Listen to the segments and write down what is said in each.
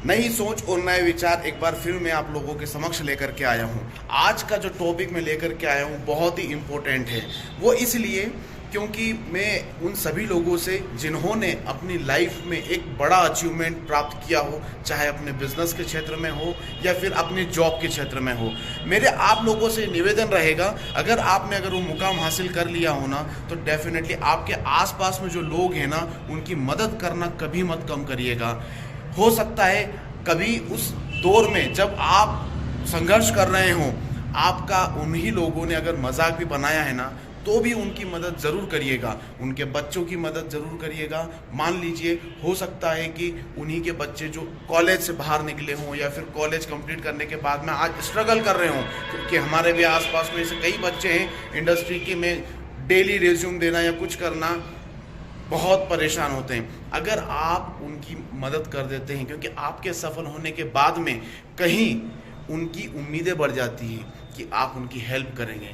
नई सोच और नए विचार एक बार फिर मैं आप लोगों के समक्ष लेकर के आया हूँ। आज का जो टॉपिक मैं लेकर के आया हूँ बहुत ही इम्पोर्टेंट है। वो इसलिए क्योंकि मैं उन सभी लोगों से जिन्होंने अपनी लाइफ में एक बड़ा अचीवमेंट प्राप्त किया हो, चाहे अपने बिजनेस के क्षेत्र में हो या फिर अपने जॉब के क्षेत्र में हो, मेरे आप लोगों से निवेदन रहेगा, अगर वो मुकाम हासिल कर लिया हो ना, तो डेफिनेटली आपके आसपास में जो लोग हैं ना, उनकी मदद करना कभी मत कम करिएगा। हो सकता है कभी उस दौर में जब आप संघर्ष कर रहे हो, आपका उन्हीं लोगों ने अगर मजाक भी बनाया है ना, तो भी उनकी मदद ज़रूर करिएगा, उनके बच्चों की मदद ज़रूर करिएगा। मान लीजिए हो सकता है कि उन्हीं के बच्चे जो कॉलेज से बाहर निकले हों या फिर कॉलेज कंप्लीट करने के बाद में आज स्ट्रगल कर रहे हों, क्योंकि हमारे भी आसपास में ऐसे कई बच्चे हैं इंडस्ट्री के में डेली रिज्यूम देना या कुछ करना बहुत परेशान होते हैं। अगर आप उनकी मदद कर देते हैं, क्योंकि आपके सफल होने के बाद में कहीं उनकी उम्मीदें बढ़ जाती हैं कि आप उनकी हेल्प करेंगे।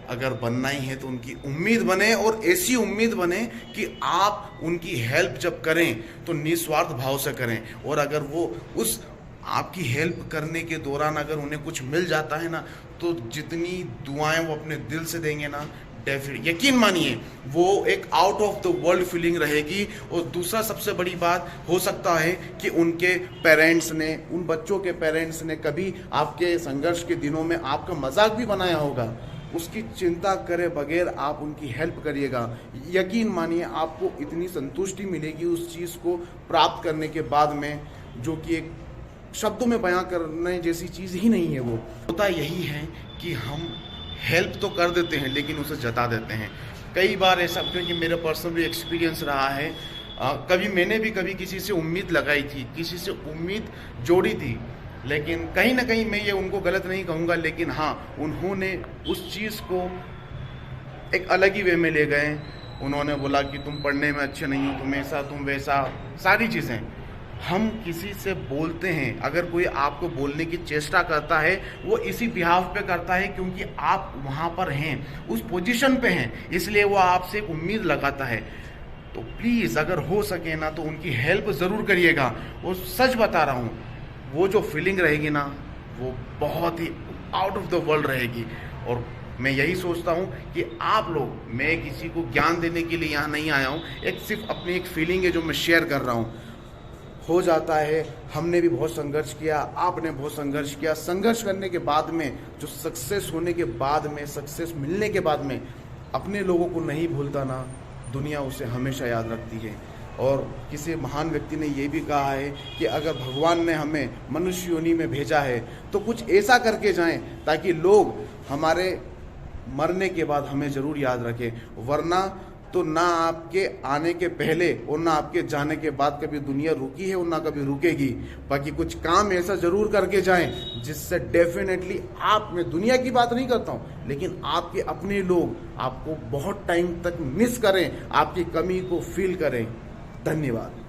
अगर बनना ही है तो उनकी उम्मीद बने, और ऐसी उम्मीद बने कि आप उनकी हेल्प जब करें तो निस्वार्थ भाव से करें। और अगर वो उस आपकी हेल्प करने के दौरान अगर उन्हें कुछ मिल जाता है ना, तो जितनी दुआएं वो अपने दिल से देंगे ना, डेफिनेट यकीन मानिए वो एक out of the world feeling रहेगी। और दूसरा सबसे बड़ी बात, हो सकता है कि उनके पेरेंट्स ने, उन बच्चों के पेरेंट्स ने कभी आपके संघर्ष के दिनों में आपका मजाक भी बनाया होगा। उसकी चिंता करे बगैर आप उनकी हेल्प करिएगा। यकीन मानिए आपको इतनी संतुष्टि मिलेगी उस चीज़ को प्राप्त करने के बाद में, जो कि एक शब्दों में बयां करने जैसी चीज़ ही नहीं है। वो होता यही है कि हम हेल्प तो कर देते हैं लेकिन उसे जता देते हैं। कई बार ऐसा, क्योंकि मेरा पर्सनल भी एक्सपीरियंस रहा है, कभी मैंने भी कभी किसी से उम्मीद लगाई थी, किसी से उम्मीद जोड़ी थी, लेकिन कहीं ना कहीं मैं ये उनको गलत नहीं कहूँगा, लेकिन हाँ, उन्होंने उस चीज़ को एक अलग ही वे में ले गए। उन्होंने बोला कि तुम पढ़ने में अच्छे नहीं हो, तुम ऐसा तुम वैसा, सारी चीज़ें। हम किसी से बोलते हैं, अगर कोई आपको बोलने की चेष्टा करता है, वो इसी बिहाफ पे करता है क्योंकि आप वहाँ पर हैं, उस पोजीशन पे हैं, इसलिए वो आपसे एक उम्मीद लगाता है। तो प्लीज़ अगर हो सके ना तो उनकी हेल्प ज़रूर करिएगा। और सच बता रहा हूँ, वो जो फीलिंग रहेगी ना, वो बहुत ही आउट ऑफ द वर्ल्ड रहेगी। और मैं यही सोचता हूँ कि आप लोग, मैं किसी को ज्ञान देने के लिए यहाँ नहीं आया हूँ, सिर्फ अपनी एक फीलिंग है जो मैं शेयर कर रहा हूँ। हो जाता है, हमने भी बहुत संघर्ष किया, आपने बहुत संघर्ष किया। संघर्ष करने के बाद में, जो सक्सेस होने के बाद में, सक्सेस मिलने के बाद में अपने लोगों को नहीं भूलता ना, दुनिया उसे हमेशा याद रखती है। और किसी महान व्यक्ति ने ये भी कहा है कि अगर भगवान ने हमें मनुष्य योनि में भेजा है तो कुछ ऐसा करके जाएं ताकि लोग हमारे मरने के बाद हमें ज़रूर याद रखें, वरना तो ना आपके आने के पहले और ना आपके जाने के बाद कभी दुनिया रुकी है और ना कभी रुकेगी। बाकी कुछ काम ऐसा ज़रूर करके जाएं जिससे डेफिनेटली आप, मैं दुनिया की बात नहीं करता हूं, लेकिन आपके अपने लोग आपको बहुत टाइम तक मिस करें, आपकी कमी को फील करें। धन्यवाद।